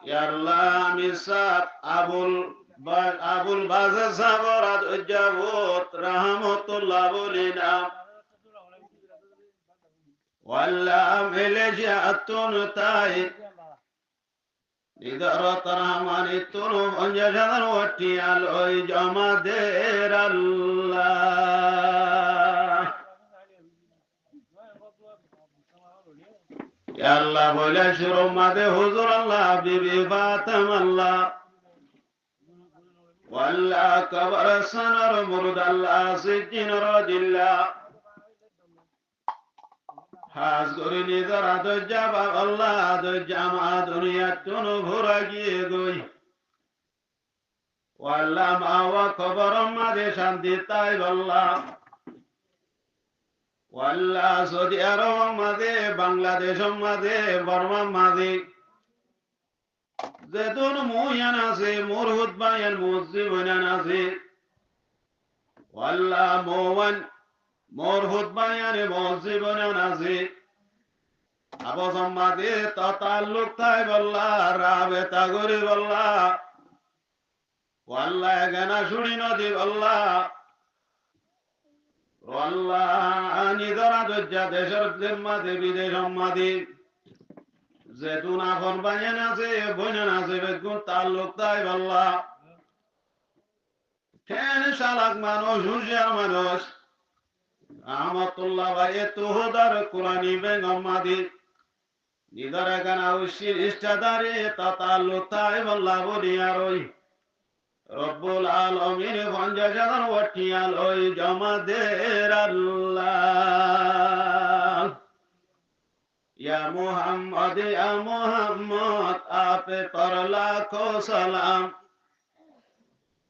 ইয়াল্লাহ মিসাব আবুল বাজা সাবরাত উজ্জাবত রাহমাতুল্লাহ বলিনা ওয়াল্লাহ মিলেজাতুন তাই ইদারাত রহমানিতুন অঞ্জাজার ওয়াটিয়াল ওই জমাদের আল্লাহ আল্লাহ বলে শুরু মাদে হুজুর আল্লাহ বিবি ফাতেমা আল্লাহ ওয়াল্লাহ কবর সানার মুরদ আল্লাহ সিদ্দিন রাদিল্লাহ হাজ করে নিজর আদজাবা আল্লাহ আদজামা দুনিয়া তুন ভরা গিয়ে গই ওয়াল্লাহ মাওয়া কবর মাদে শান্তি তাই আল্লাহ ওয়াল্লাহ সৌদি আরব মাদে বাংলাদেশ মাদে বর্মা মাদে যেদুন মুয়ান আছে মুরহুদ বায়ান মুজিবান আছে ওয়াল্লাহ মোওয়ান মুরহুদ বায়ান মুজিবান আছে আবসম মাদে তাতাল্লুক তাই আল্লাহ রাবেতা করে আল্লাহ ওয়াল্লাহ গানা শুনি নদী আল্লাহ আল্লাহ নিদরা দজ্জা দেশের জিম্মাদে বিদেশ মাদে যেতুন আখন বানিয়ান আছে বইনান আছে বেগুন তাল্লুক তাই আল্লাহ ঠেন শালাক মানুষ হুঁশিয়ার মানুষ রহমতুল্লাহ ভাই তুহদার কুরানি বেগম মাদি নিদরা গানা উশির ইষ্টাদারে তাতাল্লুক তাই আল্লাহ বলিয়ারই রব্বুল আলামিন ভঞ্জাজান ওয়াটিয়াল ওই জমাদের আল্লাহ ইয়া মুহাম্মদ আপে পর লাখো সালাম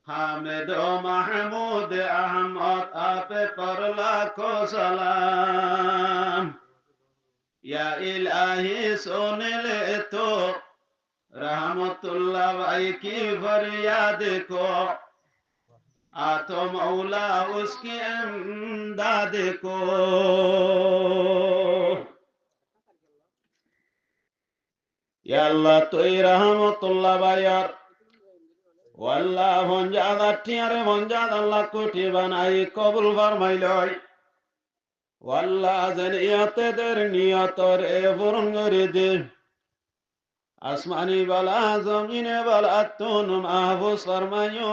হামিদ ও মাহমুদ আহমদ আপে পর লাখো সালাম ইয়া ইলাহি সুনলে তো रहमतुल्लाह भाई की फरियाद को आतो मौला उसकी इमदाद को या अल्लाह तो रहमतुल्लाह भाई यार वल्लाह भंजादा टियारे भंजादा अल्लाह कोठी बनाई कबूल फरमाइलोय वल्लाह जनियते दर नियतर ए पूर्ण करे दे আসমানি বালা জমিনে বালা তুন মাহফুজ ফরমায়ো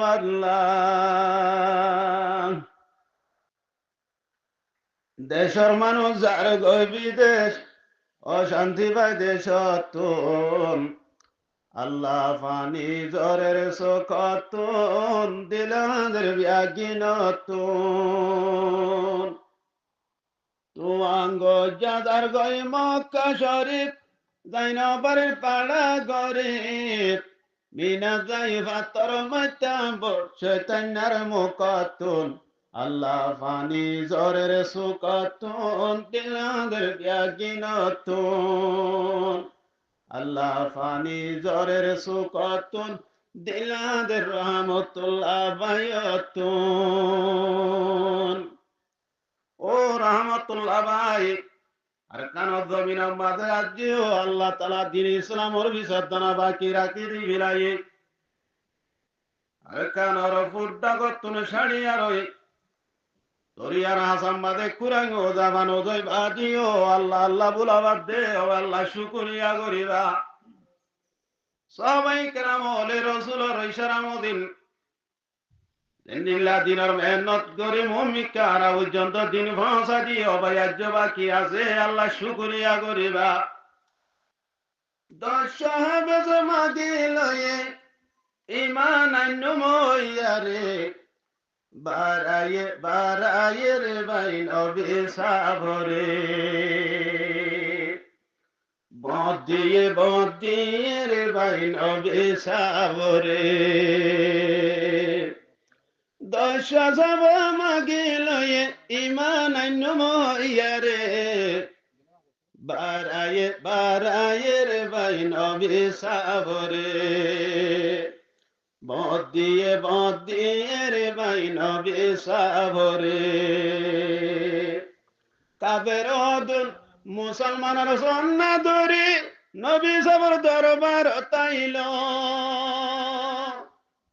আল্লাহ দেশের মানুষ যার গই বিদেশ অশান্তি পায় দেশ তুন আল্লাহ ফানি জ্বরের শোকতুন দিলাদের ব্যাগিনতুন তুয়াঙ্গ যাদার গই মক্কা শরীফ জাইনবারের পাড়া গরিব মিনা যাই ভাতর মাতা শয়তানের মুকাতুন আল্লাহ ফানি জরের সুকাতুন দিলাদের ব্যাগিনতুন আল্লাহ ফানি জরের সুকাতুন দিলাদের রহমতুল্লাহ বায়াতুন ও রহমতুল্লাহ ভাই আর কান জমিন মাঝে আজিও আল্লাহ তাআলা দ্বীন ইসলামের বিসর্জনা বাকি রাখি দিবিলাই আর কান আর ফুড্ডা গতুন শাড়ি আর ওই তরিয়ার হাসান মাঝে কুরাং ও জামান ও জয় বাজিও আল্লাহ আল্লাহ বুলাবাদ দে ও আল্লাহ শুকরিয়া করিবা সবাই কেরাম ওলে রাসূলের ইশারামদিন দিনিল্লাহ দিনের মেহনত করে ভূমিকা আর পর্যন্ত দিন ভাষা দিয়ে অবায়াজ্য বাকি আছে আল্লাহ শুকরিয়া করিবা দশ সাহাবে জমা দিলয়ে ইমান আইনুময়ারে বারায়ে বারায়ে রে বাইন অবিসাভরে বদিয়ে রে বাইন অবিসাভরে দশ যাব মাগিল ইমান আইনুময়ারে বারায়ে বারায়ে রে বাইন অবিসাভরে বদিয়ে রে বাইন অবিসাভরে কাবের অদুল মুসলমানের সন্না দরি নবী সবর দরবার তাইল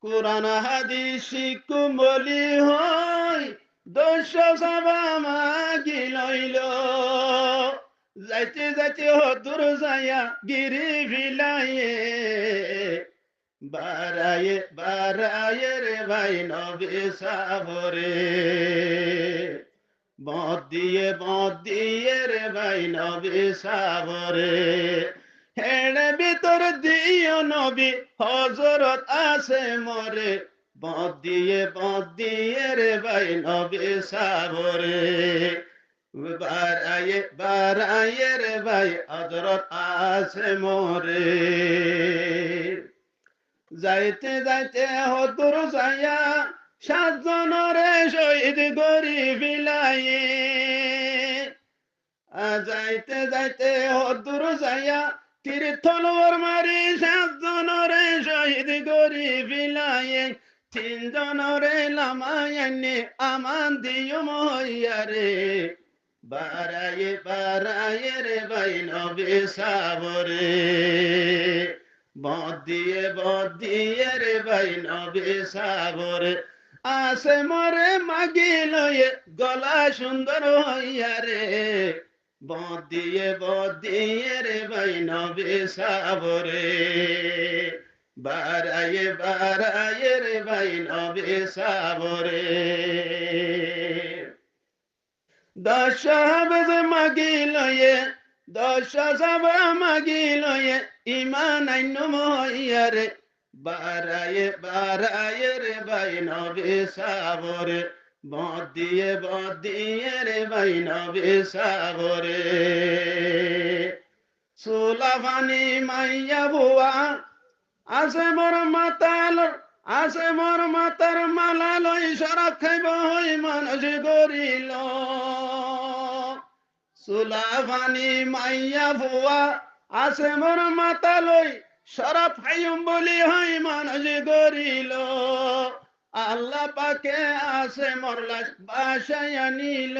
কোরআন হাদিস শিখুম বলি হয় দর্শ সভা মাগি লইল যাইতে যাইতে হতুর যাইয়া গিরি ভিলাইয়ে বারায়ে বারায়ে রে ভাই নবী সাবরে বদিয়ে রে ভাই নবী সাবরে হেড়ে ভিতর দিও নবী হজরত আছে মরে বদিয়ে রে ভাই নবী সাবরে বারায়ে রে ভাই হজরত আছে মরে যাইতে যাইতে হতুর যাইয়া 7 জনরে শহীদ করি ফিলাইয়ে যাইতে যাইতে হতুর যাইয়া তীর্থলর মারি 7 জনরে শহীদ করি ফিলাইয়ে 3 জনরে লামায়নে আমান দিও মহিয়ারে বারায়ে রে ভাই নবী সাবরে বদিয়ে রে ভাই নবী সাবরে আসে মরে মাগি লয়ে গলা সুন্দর হইয়া রে বদিয়ে রে ভাই নবী সাবরে বারায়ে রে ভাই নবী সাবরে 10 সাহাবে মাগি লয়ে 10 সাহাবা মাগি লয়ে ইমান আইনো মহিয়া রে বারায়ে রে ভাই নবী সাবরে বদিয়ে রে ভাই নবী সাবরে সুলাফানি মাইয়া বুয়া আছে মোর মাতার মালা লই সরা খাইব হই মানুষ গরিল সুলাফানি মাইয়া বুয়া আছে মোর মাতা লই সরা ফাইম বলি হই মানুষ গরিল আল্লাহ পাকে আছে মোর লাশ বাসায়া নিল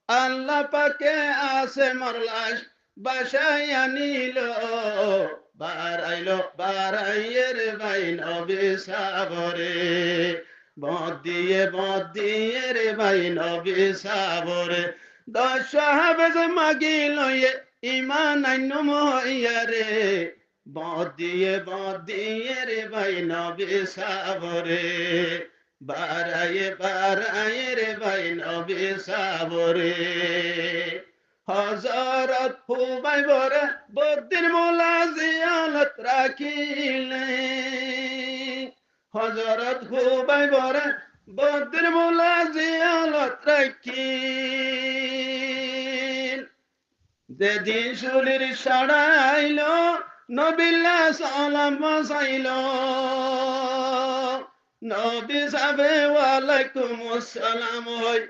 আল্লাহ পাকে আছে মোর লাশ বাসায়া নিল বারাইয়ে রে ভাই নবী সাবরে বদিয়ে রে ভাই নবী সাবরে 10 সাহাবে মাগি লয়ে ইমান আইনো মহিয়া রে বদিয়ে রে ভাই নবী সাবরে বারায়ে রে ভাই নবী সাবরে হযরত হুবাইবর বদিন মোলা জিয়ালত রাখিলে হযরত হুবাইবর বদিন মোলা জিয়ালত রাখিল যেদিন শুলির সাড়াইল নবিল্লা সালাম বসাইল নবী সাবে ওয়ালাইকুম আসসালাম হই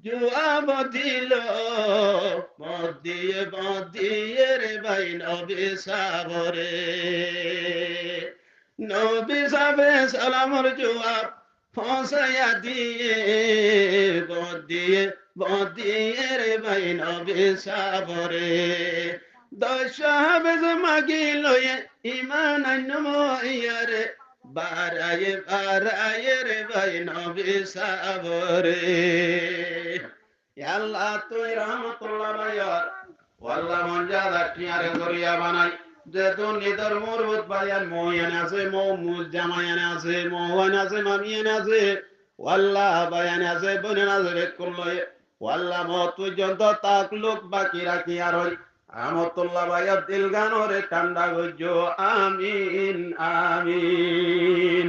জবাব দিল বদিয়ে রে ভাই নবী সাবরে নবী সাবে সালামর জবাব ফসায়া দিয়ে বদিয়ে রে ভাই নবী সাবরে 10 সাহাবে মাগি লয়ে ইমান আইনো মহিয়া রে বারায়ে রে ভাই নবী সাবরে আল্লাহ তুই রহমতুল্লাহ ভাইয়ার ওয়াল্লাহ মঞ্জাদা টিয়ারে জরিয়া বানাই যে তো নিদর মুরবুত ভাইয়ান মোয়ান আছে মুজ জামায়ান আছে মোহন আছে মামিয়ান আছে ওয়াল্লাহ ভাইয়ান আছে বনেন আছে কুল্লয় ওয়াল্লাহ মত পর্যন্ত তাকলুক বাকি রাখি আর রহমতুল্লাহ ভাইয়ার দিল গানরে ঠান্ডা গজ্জো আমিন আমিন